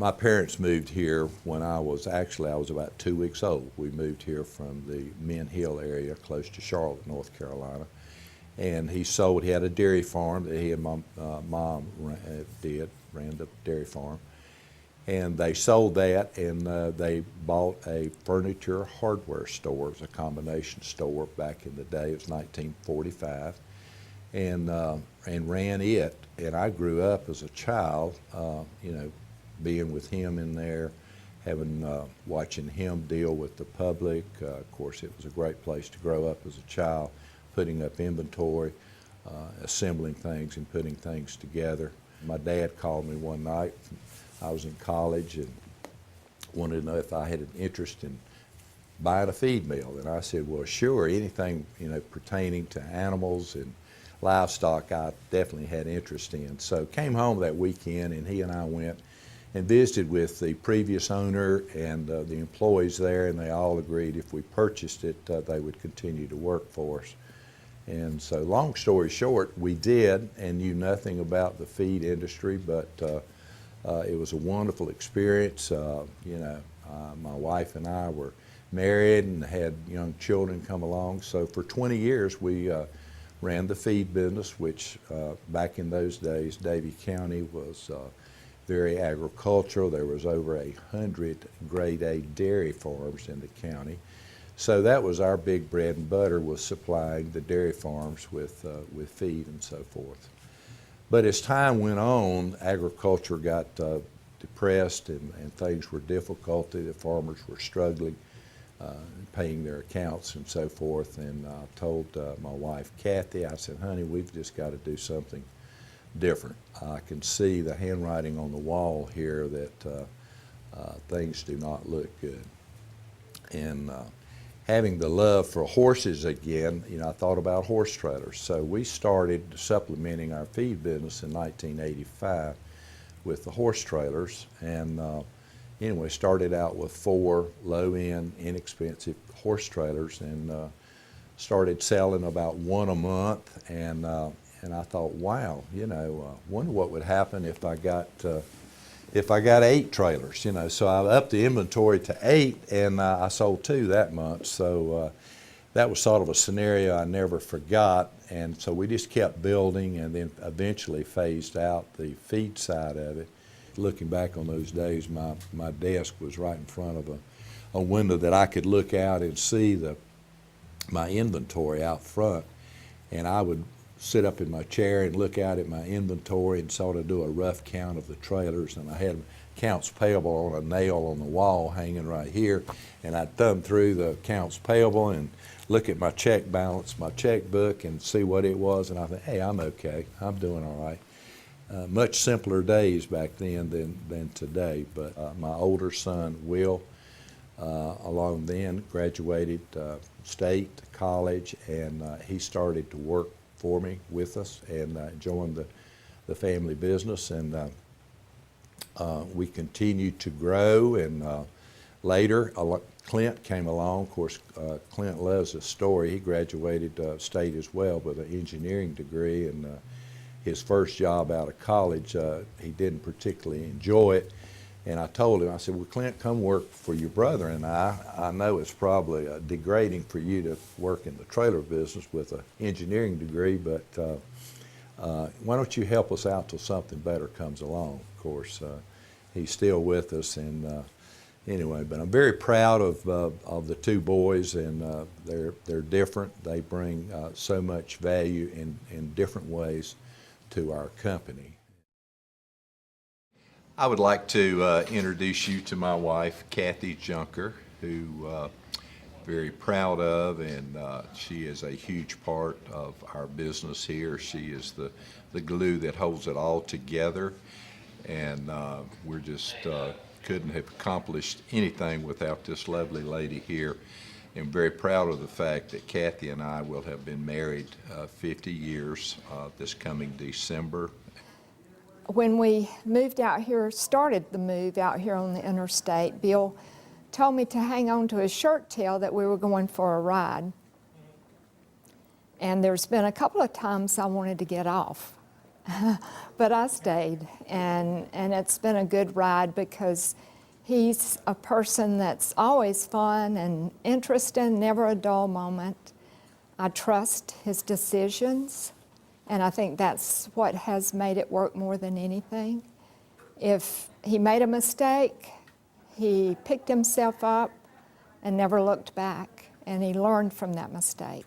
My parents moved here when I was about 2 weeks old. We moved here from the Mint Hill area close to Charlotte, North Carolina. And he had a dairy farm that he and my mom ran the dairy farm. And they sold that, and they bought a furniture hardware store. It was a combination store back in the day. It was 1945, and ran it. And I grew up as a child, being with him in there, watching him deal with the public. Of course, it was a great place to grow up as a child, putting up inventory, assembling things and putting things together. My dad called me one night. I was in college and wanted to know if I had an interest in buying a feed mill. And I said, well, sure, anything pertaining to animals and livestock I definitely had interest in. So came home that weekend, and he and I went and visited with the previous owner and the employees there, and they all agreed if we purchased it, they would continue to work for us. And so long story short, we did, and knew nothing about the feed industry, but it was a wonderful experience. My wife and I were married and had young children come along. So for 20 years, we ran the feed business, which back in those days, Davie County was very agricultural. There was over 100 grade A dairy farms in the county. So that was our big bread and butter, was supplying the dairy farms with feed and so forth. But as time went on, agriculture got depressed and things were difficult. The farmers were struggling, paying their accounts and so forth. And I told my wife, Kathy, I said, honey, we've just got to do something different. I can see the handwriting on the wall here that things do not look good. And having the love for horses again, I thought about horse trailers. So we started supplementing our feed business in 1985 with the horse trailers. And anyway, started out with 4 low-end, inexpensive horse trailers, and started selling about 1 a month. And I thought, wow, wonder what would happen if I got 8 trailers, So I upped the inventory to 8, and I sold 2 that month. So that was sort of a scenario I never forgot. And so we just kept building, and then eventually phased out the feed side of it. Looking back on those days, my desk was right in front of a window that I could look out and see my inventory out front. And I would sit up in my chair and look out at my inventory and sort of do a rough count of the trailers. And I had accounts payable on a nail on the wall hanging right here. And I'd thumb through the accounts payable and look at my check balance, my checkbook, and see what it was. And I thought, hey, I'm okay. I'm doing all right. Much simpler days back then than today. But my older son, Will, along then, graduated state, college, and he started to work for me with us and joined the family business, and we continued to grow. And later Clint came along. Of course, Clint loves this story. He graduated state as well with an engineering degree, and his first job out of college, he didn't particularly enjoy it. And I told him, I said, well, Clint, come work for your brother and I know it's probably degrading for you to work in the trailer business with an engineering degree, but why don't you help us out till something better comes along? Of course, he's still with us, and anyway, but I'm very proud of the 2 boys, and they're different. They bring so much value in different ways to our company. I would like to introduce you to my wife, Kathy Junker, who very proud of, and she is a huge part of our business here. She is the glue that holds it all together, and we're just couldn't have accomplished anything without this lovely lady here. I'm very proud of the fact that Kathy and I will have been married 50 years this coming December. When we moved out here, started the move out here on the interstate, Bill told me to hang on to his shirt tail that we were going for a ride. And there's been a couple of times I wanted to get off. but I stayed, and it's been a good ride because he's a person that's always fun and interesting, never a dull moment. I trust his decisions, and I think that's what has made it work more than anything. If he made a mistake, he picked himself up and never looked back, and he learned from that mistake.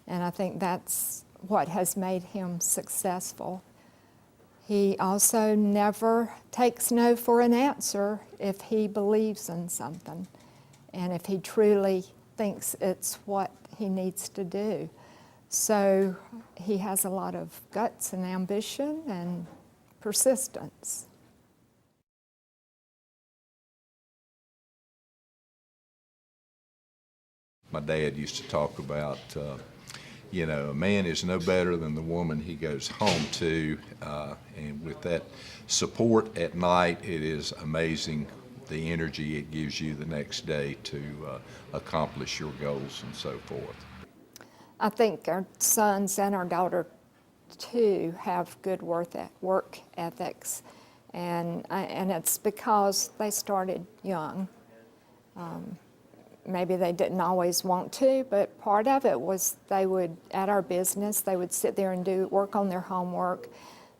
And I think that's what has made him successful. He also never takes no for an answer if he believes in something and if he truly thinks it's what he needs to do. So he has a lot of guts and ambition and persistence. My dad used to talk about, you know, a man is no better than the woman he goes home to, and with that support at night, it is amazing the energy it gives you the next day to accomplish your goals and so forth. I think our sons and our daughter, too, have good work ethics, and it's because they started young. Maybe they didn't always want to, but part of it was they would, at our business, they would sit there and work on their homework.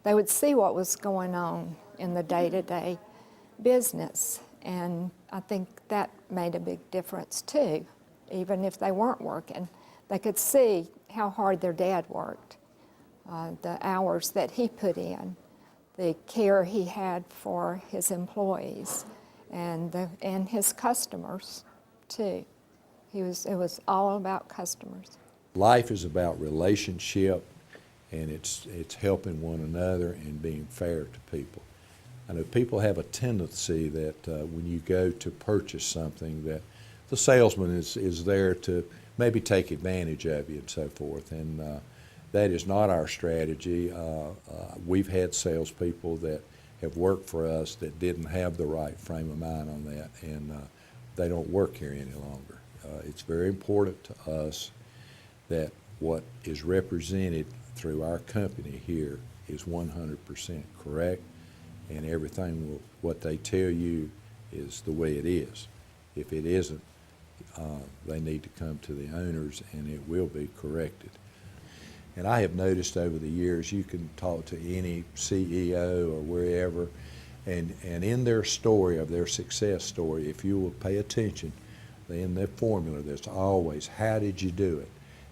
They would see what was going on in the day-to-day business, and I think that made a big difference too. Even if they weren't working, they could see how hard their dad worked, the hours that he put in, the care he had for his employees and his customers too. It was all about customers. Life is about relationship, and it's helping one another and being fair to people. I know people have a tendency that when you go to purchase something, that the salesman is there to maybe take advantage of you and so forth, and that is not our strategy. We've had salespeople that have worked for us that didn't have the right frame of mind on that, and they don't work here any longer. It's very important to us that what is represented through our company here is 100% correct, and everything what they tell you is the way it is. If it isn't, they need to come to the owners and it will be corrected. And I have noticed over the years, you can talk to any CEO or wherever, and in their story of their success story, if you will pay attention, in their formula there's always, how did you do it?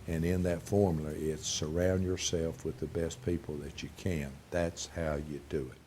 And in that formula, it's surround yourself with the best people that you can. That's how you do it.